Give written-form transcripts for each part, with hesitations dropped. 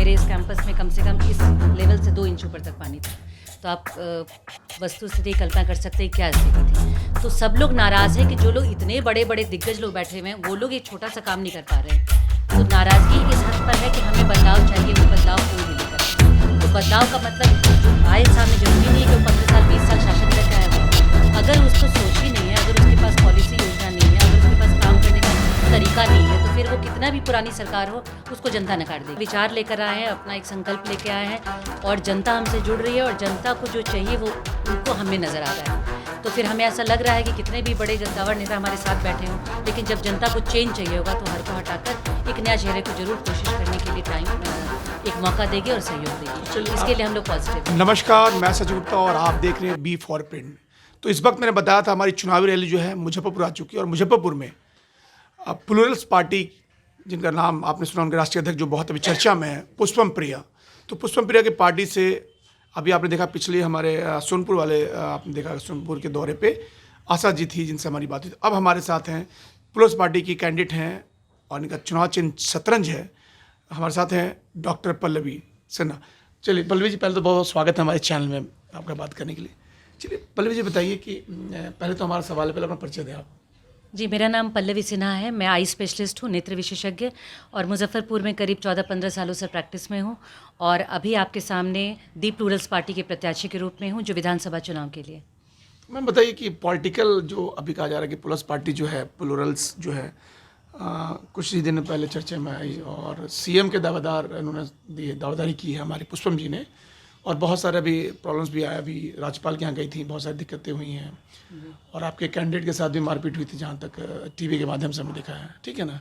मेरे इस कैंपस में कम से कम इस लेवल से 2 इंच ऊपर तक पानी था। तो आप वस्तुस्थिति कल्पना कर सकते हैं क्या स्थिति थी। तो सब लोग नाराज़ हैं कि जो लोग इतने बड़े बड़े दिग्गज लोग बैठे हुए हैं वो लोग एक छोटा सा काम नहीं कर पा रहे हैं। तो नाराज़गी इस हद पर है कि हमें बदलाव चाहिए, वो बदलाव कोई नहीं लेकर आया। तो बदलाव का मतलब जो आए सामने जरूरी नहीं है कि वो 15 साल 20 साल शासन करके आया हो। अगर उसको सोच ही नहीं है, अगर उसके पास पॉलिसी योजना नहीं है, अगर उसके पास काम करने का तरीका नहीं है, तो फिर वो कितना भी पुरानी सरकार हो उसको जनता नकार देगी। विचार लेकर आए हैं, अपना एक संकल्प लेके आए हैं और जनता हमसे जुड़ रही है और जनता को जो चाहिए वो उनको हमें नज़र आ रहा है। तो फिर हमें ऐसा लग रहा है कि कितने भी बड़े गद्दावर नेता हमारे साथ बैठे हों, लेकिन जब जनता को चेंज चाहिए होगा तो हर को हटाकर एक नया चेहरे को जरूर कोशिश करने के लिए एक मौका देगी और सहयोग देगी। इसके लिए हम लोग पॉजिटिव। नमस्कार, मैं सचिन गुप्ता और आप देख रहे हैं बी फॉर प्रिंट। तो इस वक्त मैंने बताया था हमारी चुनावी रैली जो है मुजफ्फरपुर आ चुकी है और मुजफ्फरपुर में प्लूरल्स पार्टी, जिनका नाम आपने सुना, उनके राष्ट्रीय अध्यक्ष जो बहुत अभी चर्चा में है, पुष्पम प्रिया। तो पुष्पम प्रिया की पार्टी से अभी आपने देखा पिछले हमारे सोनपुर वाले आपने देखा सोनपुर के दौरे पे आशा जी थी जिनसे हमारी बात हुई। अब हमारे साथ हैं प्लूरल्स पार्टी की कैंडिडेट हैं और इनका चुनाव चिन्ह शतरंज है। हमारे साथ हैं डॉक्टर पल्लवी सिन्हा। चलिए पल्लवी जी, पहले तो बहुत बहुत स्वागत है हमारे चैनल में आपका बात करने के लिए। चलिए पल्लवी जी बताइए कि पहले तो हमारा सवाल है, पहले अपना परिचय दें आप। जी, मेरा नाम पल्लवी सिन्हा है। मैं आई स्पेशलिस्ट हूँ, नेत्र विशेषज्ञ, और मुजफ्फरपुर में करीब 14-15 सालों से प्रैक्टिस में हूँ और अभी आपके सामने दी प्लूरल्स पार्टी के प्रत्याशी के रूप में हूँ जो विधानसभा चुनाव के लिए। मैम बताइए कि पॉलिटिकल जो अभी कहा जा रहा है कि प्लस पार्टी जो है, प्लूरल्स जो है, कुछ ही दिन पहले चर्चा में आई और सीएम के दावेदार इन्होंने दावेदारी की है हमारी पुष्पम जी ने, और बहुत सारे अभी प्रॉब्लम्स भी आया। अभी राज्यपाल के यहाँ गई थी, बहुत सारी दिक्कतें हुई हैं और आपके कैंडिडेट के साथ भी मारपीट हुई थी, जहाँ तक टीवी के माध्यम से हमें देखा है, ठीक है ना।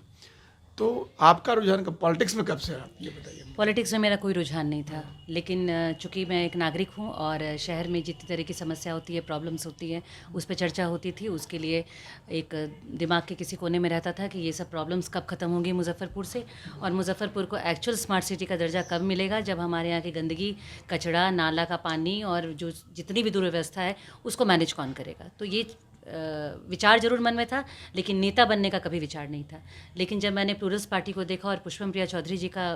तो आपका रुझान पॉलिटिक्स में कब से है, आप ये बताइए। पॉलिटिक्स में मेरा कोई रुझान नहीं था, लेकिन चूंकि मैं एक नागरिक हूँ और शहर में जितनी तरह की समस्या होती है, प्रॉब्लम्स होती हैं, उस पर चर्चा होती थी। उसके लिए एक दिमाग के किसी कोने में रहता था कि ये सब प्रॉब्लम्स कब ख़त्म होंगी मुजफ्फरपुर से, और मुजफ्फरपुर को एक्चुअल स्मार्ट सिटी का दर्जा कब मिलेगा, जब हमारे यहाँ की गंदगी, कचरा, नाला का पानी और जो जितनी भी दुर्व्यवस्था है उसको मैनेज कौन करेगा। तो ये विचार जरूर मन में था, लेकिन नेता बनने का कभी विचार नहीं था। लेकिन जब मैंने प्लूरल्स पार्टी को देखा और पुष्पम प्रिया चौधरी जी का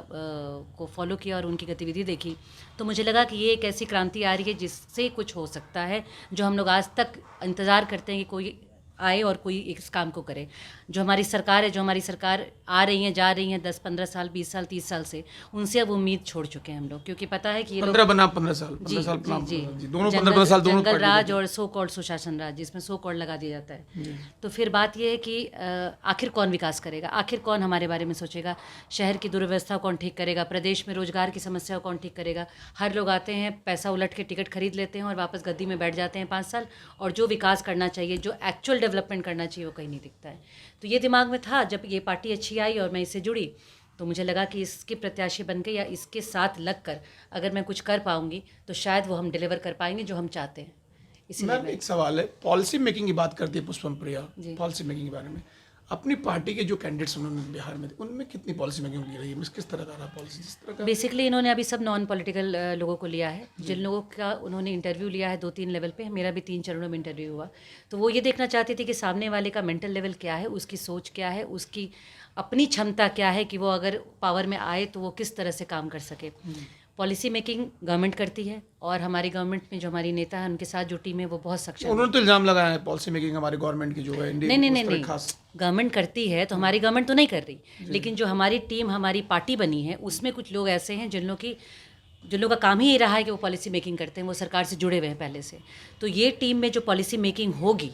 को फॉलो किया और उनकी गतिविधि देखी, तो मुझे लगा कि ये एक ऐसी क्रांति आ रही है जिससे कुछ हो सकता है, जो हम लोग आज तक इंतज़ार करते हैं कि कोई आए और कोई इस काम को करे। जो हमारी सरकार है, जो हमारी सरकार आ रही हैं, जा रही हैं 10-15 साल, 20 साल, 30 साल से, उनसे अब उम्मीद छोड़ चुके हैं हम लोग, क्योंकि पता है कि ये 15 बना 15 साल, 15 साल दोनों 15 साल दोनों जंगल राज और सो कॉल्ड सुशासन राज, जिसमें सो कॉल्ड लगा दिया जाता है। तो फिर बात ये है कि आखिर कौन विकास करेगा, आखिर कौन हमारे बारे में सोचेगा, शहर की दुर्व्यवस्था कौन ठीक करेगा, प्रदेश में रोजगार की समस्या कौन ठीक करेगा। हर लोग आते हैं, पैसा उलट के टिकट खरीद लेते हैं और वापस गद्दी में बैठ जाते हैं 5 साल, और जो विकास करना चाहिए, जो एक्चुअल डेवलपमेंट करना चाहिए, वो कहीं नहीं दिखता है। तो ये दिमाग में था जब ये पार्टी अच्छी आई और मैं इससे जुड़ी, तो मुझे लगा कि इसके प्रत्याशी बन के या इसके साथ लगकर अगर मैं कुछ कर पाऊंगी तो शायद वो हम डिलीवर कर पाएंगे जो हम चाहते हैं। इसलिए मैम एक सवाल है, पॉलिसी मेकिंग की बात करती है पुष्पम प्रिया, पॉलिसी मेकिंग के बारे में अपनी पार्टी के जो कैंडिडेट्स उन्होंने बिहार में, उनमें कितनी पॉलिसी मेकिंग की रही है, किस तरह का रहा पॉलिसी, जिस तरह का? बेसिकली इन्होंने अभी सब नॉन पॉलिटिकल लोगों को लिया है, जिन लोगों का उन्होंने इंटरव्यू लिया है 2-3 लेवल पे, मेरा भी 3 चरणों में इंटरव्यू हुआ। तो वो ये देखना चाहती थी कि सामने वाले का मेंटल लेवल क्या है, उसकी सोच क्या है, उसकी अपनी क्षमता क्या है कि वो अगर पावर में आए तो वो किस तरह से काम कर सके। पॉलिसी मेकिंग गवर्नमेंट करती है और हमारी गवर्नमेंट में जो हमारी नेता है उनके साथ जो टीम है वो बहुत सक्षम है। उन्होंने तो इल्जाम लगाया है पॉलिसी मेकिंग हमारी गवर्नमेंट की जो है नहीं, गवर्नमेंट करती है तो हमारी गवर्नमेंट तो नहीं कर रही, लेकिन जो हमारी टीम, हमारी पार्टी बनी है, उसमें कुछ लोग ऐसे हैं जिन लोगों का काम ही ये रहा है कि वो पॉलिसी मेकिंग करते हैं, वो सरकार से जुड़े हुए हैं पहले से। तो ये टीम में जो पॉलिसी मेकिंग होगी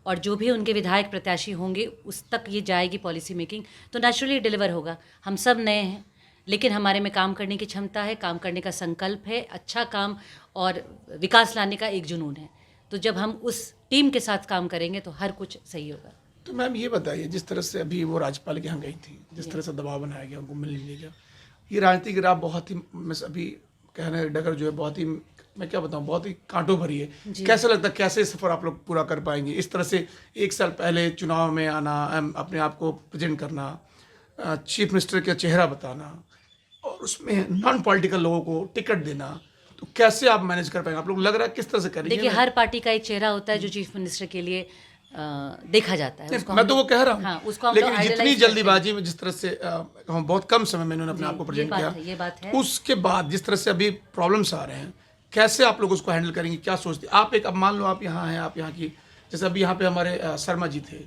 और जो भी उनके विधायक प्रत्याशी होंगे उस तक ये जाएगी पॉलिसी मेकिंग, तो नेचुरली डिलीवर होगा। हम सब नए हैं, लेकिन हमारे में काम करने की क्षमता है, काम करने का संकल्प है, अच्छा काम और विकास लाने का एक जुनून है। तो जब हम उस टीम के साथ काम करेंगे तो हर कुछ सही होगा। तो मैम ये बताइए, जिस तरह से अभी वो राज्यपाल के यहाँ गई थी, जिस तरह से दबाव बनाया गया, उनको मिल नहीं गया, ये राजनीतिक राह बहुत ही, अभी कहने डगर जो है बहुत ही, मैं क्या बताऊँ, बहुत ही कांटों भरी है। कैसा लगता है, कैसे सफ़र आप लोग पूरा कर पाएंगे इस तरह से? 1 साल पहले चुनाव में आना, अपने आप को प्रेजेंट करना, चीफ मिनिस्टर का चेहरा बताना और उसमें नॉन पॉलिटिकल लोगों को टिकट देना, तो कैसे आप मैनेज कर पाएंगे? आप लोग लग रहा है किस तरह से करेंगे? देखिए, हर पार्टी का एक चेहरा होता है जो चीफ मिनिस्टर के लिए देखा जाता है। उसको मैं हम तो वो लोग- कह रहा हूँ, हाँ, उसको हम लोग लेकिन जितनी idolize करते हैं। जल्दीबाजी में जिस तरह से हम बहुत कम समय में इन्होंने अपने आप को ये प्रेजेंट बात किया, है, ये बात है। उसके बाद जिस तरह से अभी प्रॉब्लम्स आ रहे हैं, कैसे आप लोग उसको हैंडल करेंगे, क्या सोचते आप? एक अब मान लो आप यहाँ हैं, आप यहाँ की, जैसे अभी यहाँ पे हमारे शर्मा जी थे,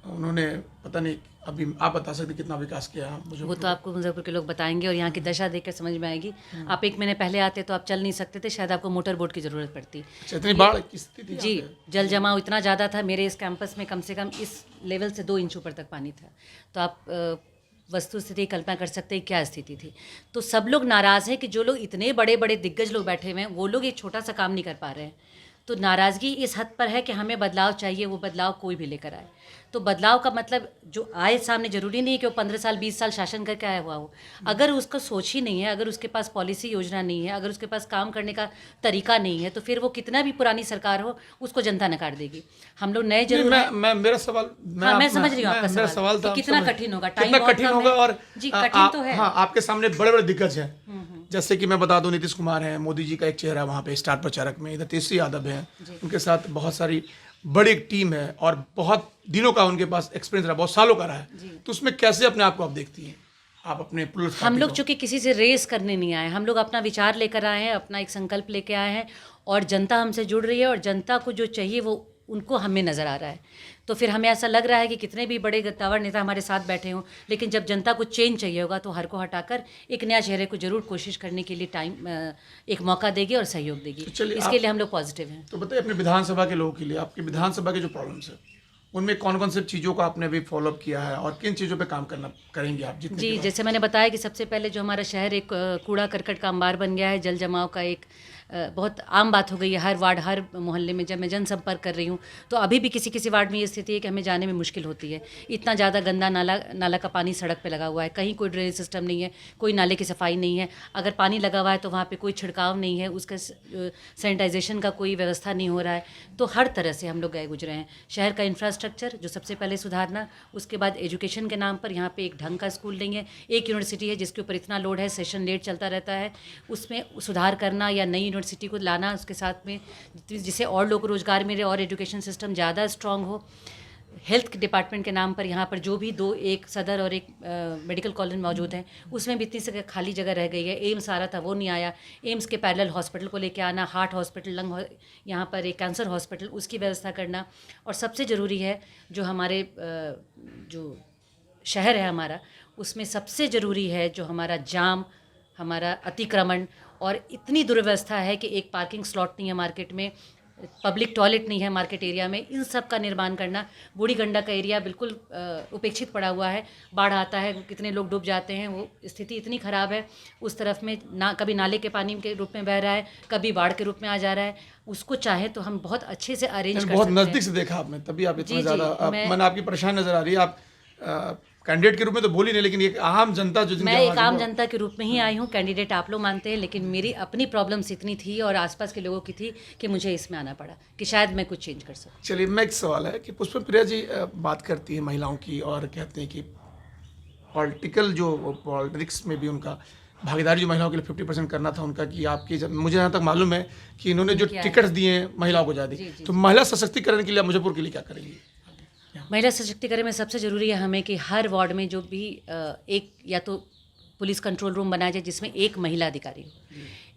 उन्होंने पता नहीं, अभी आप बता सकते कितना विकास किया मुझे? वो तो आपको मुजफ्फरपुर के लोग बताएंगे और यहाँ की दशा देखकर समझ में आएगी। आप 1 महीने पहले आते तो आप चल नहीं सकते थे, शायद आपको मोटर बोट की ज़रूरत पड़ती। अच्छा, इतनी बाढ़ की स्थिति जी, जल जमाव इतना ज़्यादा था, मेरे इस कैंपस में कम से कम इस लेवल से 2 इंच ऊपर तक पानी था। तो आप वस्तु स्थिति कल्पना कर सकते हैं क्या स्थिति थी। तो सब लोग नाराज़ हैं कि जो लोग इतने बड़े बड़े दिग्गज लोग बैठे हुए हैं, वो लोग एक छोटा सा काम नहीं कर पा रहे हैं। तो नाराज़गी इस हद पर है कि हमें बदलाव चाहिए, वो बदलाव कोई भी लेकर आए। तो बदलाव का मतलब जो आए सामने, ज़रूरी नहीं है कि वो 15 साल 20 साल शासन करके आया हुआ हो। अगर उसका सोच ही नहीं है, अगर उसके पास पॉलिसी योजना नहीं है, अगर उसके पास काम करने का तरीका नहीं है, तो फिर वो कितना भी पुरानी सरकार हो, उसको जनता नकार देगी। हम लोग नए जरूर हैं। मैं मेरा सवाल, हाँ, मैं समझ रही हूँ आपका मेरा सवाल था, कि कितना समझ- कठिन होगा, कितना टाइम बहुत कठिन कम होगा। है। और जी, कठिन तो है। हाँ, आपके सामने बड़े बड़े दिग्गज हैं, जैसे कि मैं बता दूं, नीतीश कुमार हैं, मोदी जी का एक चेहरा वहाँ पे स्टार प्रचारक में, इधर तेजस्वी यादव हैं, उनके साथ बहुत सारी बड़ी एक टीम है और बहुत दिनों का उनके पास एक्सपीरियंस रहा, बहुत सालों का रहा है। तो उसमें कैसे अपने आप को आप देखती हैं, आप अपने प्लस? हम लोग चूंकि किसी से रेस करने नहीं आए, हम लोग अपना विचार लेकर आए हैं, अपना एक संकल्प लेके आए हैं और जनता हमसे जुड़ रही है और जनता को जो चाहिए वो उनको हमें नज़र आ रहा है। तो फिर हमें ऐसा लग रहा है कि कितने भी बड़े गद्दावर नेता हमारे साथ बैठे हों, लेकिन जब जनता को चेंज चाहिए होगा तो हर को हटाकर एक नया चेहरे को जरूर कोशिश करने के लिए एक मौका देगी और सहयोग देगी। चलिए, इसके लिए हम लोग पॉजिटिव हैं। तो बताइए अपने विधानसभा के लोगों के लिए, आपकी विधानसभा के जो प्रॉब्लम्स है, उनमें कौन कौन से चीज़ों को आपने अभी फॉलोअप किया है और किन चीज़ों पे काम करेंगे आप जितने जी, जैसे मैंने बताया कि सबसे पहले जो हमारा शहर एक कूड़ा करकट का अंबार बन गया है, जल जमाव का एक बहुत आम बात हो गई है हर वार्ड हर मोहल्ले में। जब मैं जनसंपर्क कर रही हूँ तो अभी भी किसी किसी वार्ड में ये स्थिति है कि हमें जाने में मुश्किल होती है। इतना ज़्यादा गंदा नाला का पानी सड़क पे लगा हुआ है, कहीं कोई ड्रेनेज सिस्टम नहीं है, कोई नाले की सफाई नहीं है। अगर पानी लगा हुआ है तो वहाँ पे कोई छिड़काव नहीं है, उसका सैनिटाइजेशन का कोई व्यवस्था नहीं हो रहा है। तो हर तरह से हम लोग गए गुजरे हैं। शहर का इंफ्रास्ट्रक्चर जो सबसे पहले सुधारना, उसके बाद एजुकेशन के नाम पर यहाँ पे एक ढंग का स्कूल नहीं है। एक यूनिवर्सिटी है जिसके ऊपर इतना लोड है, सेशन लेट चलता रहता है, उसमें सुधार करना या नई यूनिवर्सिटी को लाना, उसके साथ में जिससे और लोग को रोजगार मिले और एजुकेशन सिस्टम ज़्यादा स्ट्रांग हो। हेल्थ डिपार्टमेंट के नाम पर यहाँ पर जो भी एक सदर और एक मेडिकल कॉलेज मौजूद हैं, उसमें भी इतनी सी खाली जगह रह गई है। एम्स आ रहा था, वो नहीं आया। एम्स के पैरेलल हॉस्पिटल को लेके आना, हार्ट हॉस्पिटल, यहाँ पर एक कैंसर हॉस्पिटल, उसकी व्यवस्था करना। और सबसे ज़रूरी है जो हमारे जो शहर है हमारा, उसमें सबसे ज़रूरी है जो हमारा जाम, हमारा अतिक्रमण और इतनी दुर्व्यवस्था है कि एक पार्किंग स्लॉट नहीं है मार्केट में, पब्लिक टॉयलेट नहीं है मार्केट एरिया में। इन सब का निर्माण करना। बूढ़ी गंडक का एरिया बिल्कुल उपेक्षित पड़ा हुआ है, बाढ़ आता है, कितने लोग डूब जाते हैं, वो स्थिति इतनी ख़राब है। उस तरफ में ना कभी नाले के पानी के रूप में बह रहा है, कभी बाढ़ के रूप में आ जा रहा है। उसको चाहे तो हम बहुत अच्छे से अरेंज कर सकते हैं। बहुत नज़दीक से देखा आपने, तभी आप इतना जी, ज़्यादा मैं आपकी परेशानी नज़र आ रही है। आप कैंडिडेट के रूप में तो बोली नहीं, लेकिन एक आम जनता जो मैं एक आम जनता के रूप में ही आई हूँ। कैंडिडेट आप लोग मानते हैं, लेकिन मेरी अपनी प्रॉब्लम्स इतनी थी और आसपास के लोगों की थी कि मुझे इसमें आना पड़ा कि शायद मैं कुछ चेंज कर सकूँ। चलिए, मैं एक सवाल है कि पुष्पा प्रिया जी बात करती है महिलाओं की और कहते हैं कि पॉलिटिक्स में भी उनका भागीदारी जो महिलाओं के लिए 50% करना था उनका, कि आपकी मुझे जहाँ तक मालूम है कि इन्होंने जो टिकट्स दिए हैं महिलाओं को ज़्यादा, तो महिला सशक्तिकरण के लिए मुजफ्फरपुर के लिए क्या करेंगी? महिला सशक्तिकरण में सबसे ज़रूरी है हमें कि हर वार्ड में जो भी एक या तो पुलिस कंट्रोल रूम बनाया जाए जिसमें एक महिला अधिकारी हो।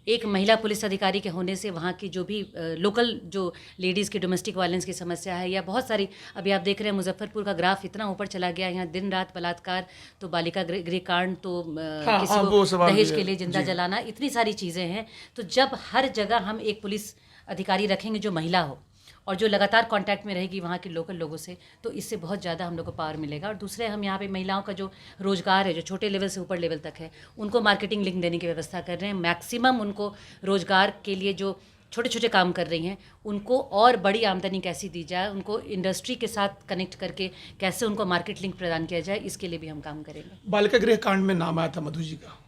एक महिला पुलिस अधिकारी के होने से वहाँ की जो भी लोकल जो लेडीज़ की डोमेस्टिक वायलेंस की समस्या है या बहुत सारी, अभी आप देख रहे हैं मुजफ्फरपुर का ग्राफ इतना ऊपर चला गया, यहाँ दिन रात बलात्कार, तो बालिका गृह कांड, तो किसी को दहेज के लिए जिंदा जलाना, इतनी सारी चीज़ें हैं। तो जब हर जगह हम एक पुलिस अधिकारी रखेंगे जो महिला हो और जो लगातार कांटेक्ट में रहेगी वहाँ के लोकल लोगों से, तो इससे बहुत ज़्यादा हम लोग को पावर मिलेगा। और दूसरे, हम यहाँ पे महिलाओं का जो रोज़गार है, जो छोटे लेवल से ऊपर लेवल तक है, उनको मार्केटिंग लिंक देने की व्यवस्था कर रहे हैं। मैक्सिमम उनको रोज़गार के लिए जो छोटे छोटे काम कर रही हैं, उनको और बड़ी आमदनी कैसी दी जाए, उनको इंडस्ट्री के साथ कनेक्ट करके कैसे उनको मार्केट लिंक प्रदान किया जाए, इसके लिए भी हम काम करेंगे। बालिका गृह कांड में नाम आया था मधु जी का,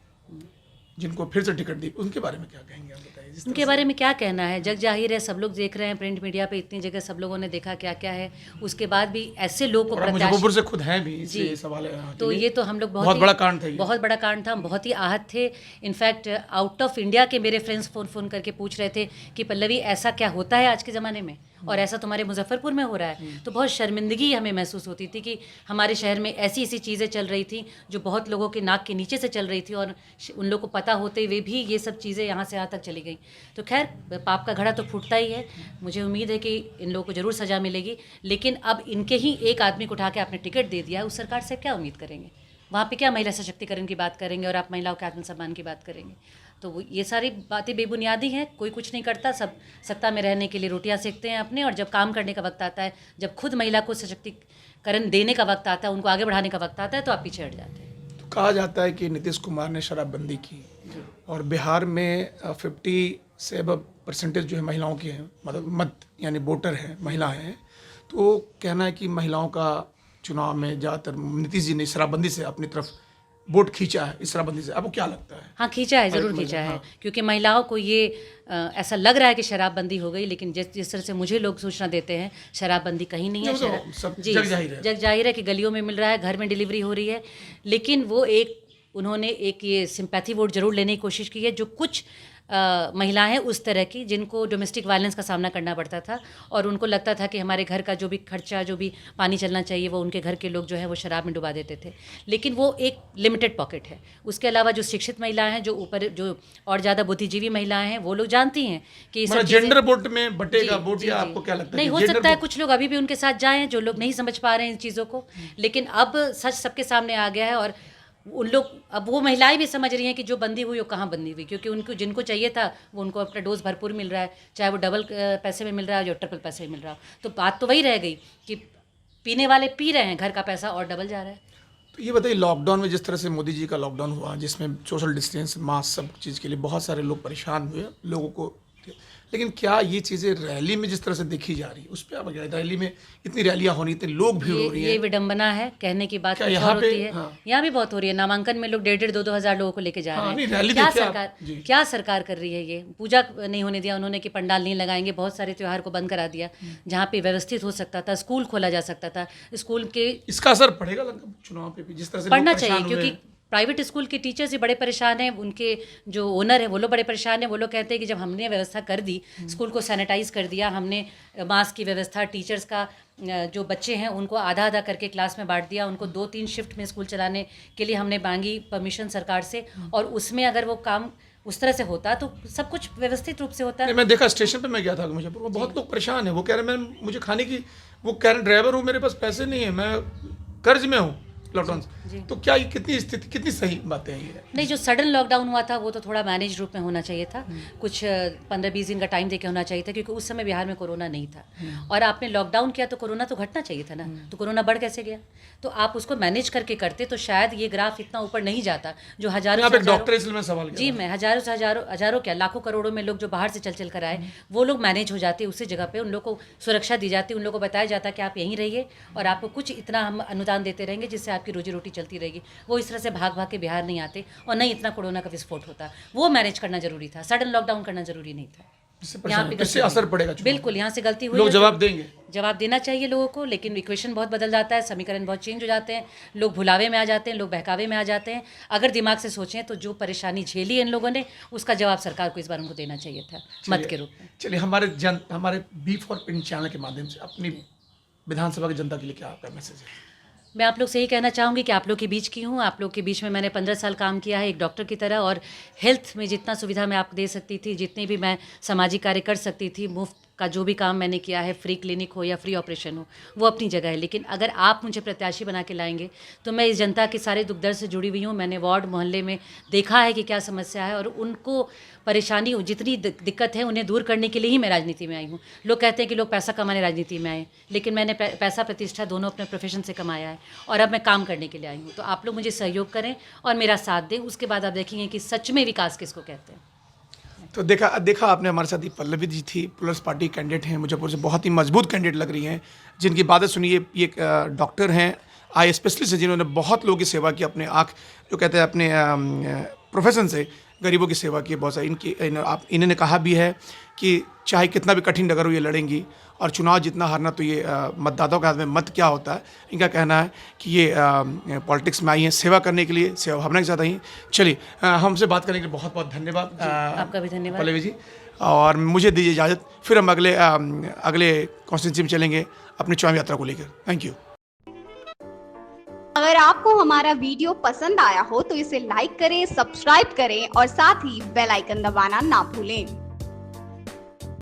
जिनको फिर से टिकट दी, उनके बारे में क्या कहेंगे आप, बताइए। उनके बारे में क्या कहना है, जग जाहिर है, सब लोग देख रहे हैं, प्रिंट मीडिया पे इतनी जगह सब लोगों ने देखा क्या क्या है। उसके बाद भी ऐसे लोग को मुजफ्फरपुर से खुद हैं भी, इसलिए सवाल है। तो ये तो हम लोग बहुत बड़ा कांड था, बहुत बड़ा कांड था। हम बहुत ही आहत थे। इनफैक्ट आउट ऑफ इंडिया के मेरे फ्रेंड्स फ़ोन करके पूछ रहे थे कि पल्लवी ऐसा क्या होता है आज के ज़माने में, और ऐसा तुम्हारे मुजफ्फरपुर में हो रहा है। तो बहुत शर्मिंदगी हमें महसूस होती थी कि हमारे शहर में ऐसी ऐसी चीज़ें चल रही थी जो बहुत लोगों के नाक के नीचे से चल रही थी, और उन लोगों को पता होते हुए भी ये सब चीज़ें यहाँ से यहाँ तक चली गई। तो खैर, पाप का घड़ा तो फूटता ही है। मुझे उम्मीद है कि इन लोगों को ज़रूर सज़ा मिलेगी, लेकिन अब इनके ही एक आदमी को उठा के आपने टिकट दे दिया, उस सरकार से क्या उम्मीद करेंगे? वहाँ पे क्या महिला सशक्तिकरण की बात करेंगे और आप महिलाओं के आत्मसम्मान की बात करेंगे? तो ये सारी बातें बेबुनियादी हैं। कोई कुछ नहीं करता, सब सत्ता में रहने के लिए रोटियां सेकते हैं अपने, और जब काम करने का वक्त आता है, जब खुद महिला को सशक्तिकरण देने का वक्त आता है, उनको आगे बढ़ाने का वक्त आता है, तो आप पीछे हट जाते हैं। तो कहा जाता है कि नीतीश कुमार ने शराबबंदी की और बिहार में 50 से अब परसेंटेज जो है महिलाओं की है, मतलब मत यानी वोटर है, महिला हैं। तो कहना है कि महिलाओं का चुनाव में ज़्यादातर नीतीश जी ने शराबबंदी से अपनी तरफ वोट खींचा है, इस शराबबंदी से। आपको क्या लगता है? हाँ, खींचा है, ज़रूर खींचा है, क्योंकि महिलाओं को ये ऐसा लग रहा है कि शराबबंदी हो गई, लेकिन जिस तरह से मुझे लोग सूचना देते हैं, शराबबंदी कहीं नहीं है। जी, जग जाहिर है कि गलियों में मिल रहा है, घर में डिलीवरी हो रही है, लेकिन वो उन्होंने एक ये सिंपैथी वोट जरूर लेने की कोशिश की है, जो कुछ महिलाएं उस तरह की जिनको डोमेस्टिक वायलेंस का सामना करना पड़ता था, और उनको लगता था कि हमारे घर का जो भी खर्चा, जो भी पानी चलना चाहिए, वो उनके घर के लोग जो है वो शराब में डुबा देते थे। लेकिन वो एक लिमिटेड पॉकेट है। उसके अलावा जो शिक्षित महिलाएं हैं, जो और ज़्यादा बुद्धिजीवी महिलाएं हैं, वो लोग जानती हैं कि जेंडर वोट में बटेगा वोट, या आपको क्या लगता है? नहीं, हो सकता है कुछ लोग अभी भी उनके साथ जाएं जो लोग नहीं समझ पा रहे हैं इन चीज़ों को, लेकिन अब सच सबके सामने आ गया है, और उन लोग, अब वो महिलाएं भी समझ रही हैं कि जो बंदी हुई वो कहाँ बंदी हुई, क्योंकि उनको जिनको चाहिए था वो उनको अपना डोज भरपूर मिल रहा है, चाहे वो डबल पैसे में मिल रहा है या ट्रिपल पैसे में मिल रहा हो। तो बात तो वही रह गई कि पीने वाले पी रहे हैं, घर का पैसा और डबल जा रहा है। तो ये बताइए, लॉकडाउन में जिस तरह से मोदी जी का लॉकडाउन हुआ, जिसमें सोशल डिस्टेंस, मास्क, सब चीज़ के लिए बहुत सारे लोग परेशान हुए, लोगों को, लेकिन क्या ये चीज़ें रैली में जिस तरह से देखी जा रही है, उस पर आप क्या, रैली में इतनी रैलियां होनी, इतने लोग भीड़ हो रही है? ये विडंबना है, कहने की बात कुछ और होती है। यहाँ भी बहुत हो रही है। नामांकन में लोग 1,500-2,000 2,000 लोगों को लेके जा रहे हैं। क्या सरकार कर रही है? ये पूजा नहीं होने दिया उन्होंने कि पंडाल नहीं लगाएंगे, बहुत सारे त्योहार को बंद करा दिया जहाँ पे व्यवस्थित हो सकता था, स्कूल खोला जा सकता था। स्कूल के इसका असर पड़ेगा चुनाव पे भी, जिस तरह से पड़ना चाहिए, क्योंकि प्राइवेट स्कूल के टीचर्स भी बड़े परेशान हैं, उनके जो ओनर है वो लोग बड़े परेशान हैं। वो लोग कहते हैं कि जब हमने व्यवस्था कर दी, स्कूल को सैनिटाइज कर दिया, हमने मास्क की व्यवस्था, टीचर्स का जो बच्चे हैं उनको आधा आधा करके क्लास में बांट दिया, उनको 2-3 शिफ्ट में स्कूल चलाने के लिए हमने मांगी परमिशन सरकार से, और उसमें अगर वो काम उस तरह से होता तो सब कुछ व्यवस्थित रूप से होता है। मैं देखा, स्टेशन पे मैं गया था मुजफ्फरपुर में, बहुत लोग परेशान हैं। वो कह रहे हैं मैं मुझे खाने की, वो कह रहे ड्राइवर हूँ, मेरे पास पैसे नहीं है, मैं कर्ज में हूँ लॉकडाउन से। तो क्या ये कितनी स्थिति, कितनी सही बातें हैं ये? नहीं, जो सडन लॉकडाउन हुआ था वो तो थोड़ा मैनेज रूप में होना चाहिए था, कुछ 15-20 दिन का टाइम देके होना चाहिए था, क्योंकि उस समय बिहार में कोरोना नहीं था, और आपने लॉकडाउन किया तो कोरोना तो घटना चाहिए था ना, तो कोरोना बढ़ कैसे गया? तो आप उसको मैनेज करके करते तो शायद ये ग्राफ इतना ऊपर नहीं जाता, जो हजारों डॉक्टर इसलिए मैं सवाल जी मैं हजारों से हजारों क्या लाखों करोड़ों में लोग जो बाहर से चल कर आए, वो लोग मैनेज हो जाते, उसी जगह पे उन लोग को सुरक्षा दी जाती, उन लोग को बताया जाता कि आप यहीं रहिए और आपको कुछ इतना हम अनुदान देते रहेंगे जिससे आपकी रोजी रोटी चलती रहेगी। वो इस तरह से भाग भाग के बिहार नहीं आते और नहीं इतना कोरोना का विस्फोट होता। वो मैनेज करना जरूरी था, सडन लॉकडाउन करना जरूरी नहीं था। इससे असर पड़ेगा, बिल्कुल, यहाँ से गलती हुई, लोग जवाब देंगे, जवाब देना चाहिए लोगों को, लेकिन इक्वेशन बहुत बदल जाता है, समीकरण बहुत चेंज हो जाते हैं, लोग भुलावे में आ जाते हैं, लोग बहकावे में आ जाते हैं। अगर दिमाग से सोचें तो जो परेशानी झेली है इन लोगों ने, उसका जवाब सरकार को इस बार उनको देना चाहिए था, मत के रूप में। चलिए, हमारे B4 चैनल के माध्यम से अपनी विधानसभा की जनता के लिए क्या आपका मैसेज है? मैं आप लोग से यही कहना चाहूँगी कि आप लोग के बीच की हूँ, आप लोग के बीच में मैंने 15 साल काम किया है एक डॉक्टर की तरह, और हेल्थ में जितना सुविधा मैं आपको दे सकती थी, जितनी भी मैं सामाजिक कार्य कर सकती थी, मुफ्त का जो भी काम मैंने किया है, फ्री क्लिनिक हो या फ्री ऑपरेशन हो, वो अपनी जगह है। लेकिन अगर आप मुझे प्रत्याशी बना के लाएंगे तो मैं इस जनता के सारे दुख दर्द से जुड़ी हुई हूँ। मैंने वार्ड मोहल्ले में देखा है कि क्या समस्या है, और उनको परेशानी, जितनी दिक्कत है उन्हें दूर करने के लिए ही मैं राजनीति में आई हूँ। लोग कहते हैं कि लोग पैसा कमाने राजनीति में आए, लेकिन मैंने पैसा प्रतिष्ठा दोनों अपने प्रोफेशन से कमाया है, और अब मैं काम करने के लिए आई हूँ। तो आप लोग मुझे सहयोग करें और मेरा साथ दें, उसके बाद आप देखेंगे कि सच में विकास किसको कहते हैं। तो देखा आपने, हमारे साथ ही पल्लवी जी थी, प्लस पार्टी कैंडिडेट हैं मुजफ्फरपुर से, बहुत ही मजबूत कैंडिडेट लग रही हैं, जिनकी बातें सुनिए। ये एक डॉक्टर हैं, आई स्पेशलिस्ट है, जिन्होंने बहुत लोगों की सेवा की, अपने आँख जो कहते हैं अपने प्रोफेशन से, गरीबों की सेवा की है बहुत सारी। इन्होंने कहा भी है कि चाहे कितना भी कठिन डगर हो ये लड़ेंगी, और चुनाव जितना हारना तो ये मतदाताओं के हाथ में मत क्या होता है। इनका कहना है कि ये पॉलिटिक्स में आई हैं सेवा करने के लिए, सेवा भावना के साथ आई हैं। चलिए, हमसे बात करने के लिए बहुत बहुत धन्यवाद। आपका भी धन्यवाद पल्लवी जी, और मुझे दीजिए इजाज़त, फिर हम अगले कॉन्स्टिट्यूंसी में चलेंगे अपनी चुनाव यात्रा को लेकर। Thank you. अगर आपको हमारा वीडियो पसंद आया हो तो इसे लाइक करें, सब्सक्राइब करें और साथ ही बेल आइकन दबाना ना भूलें।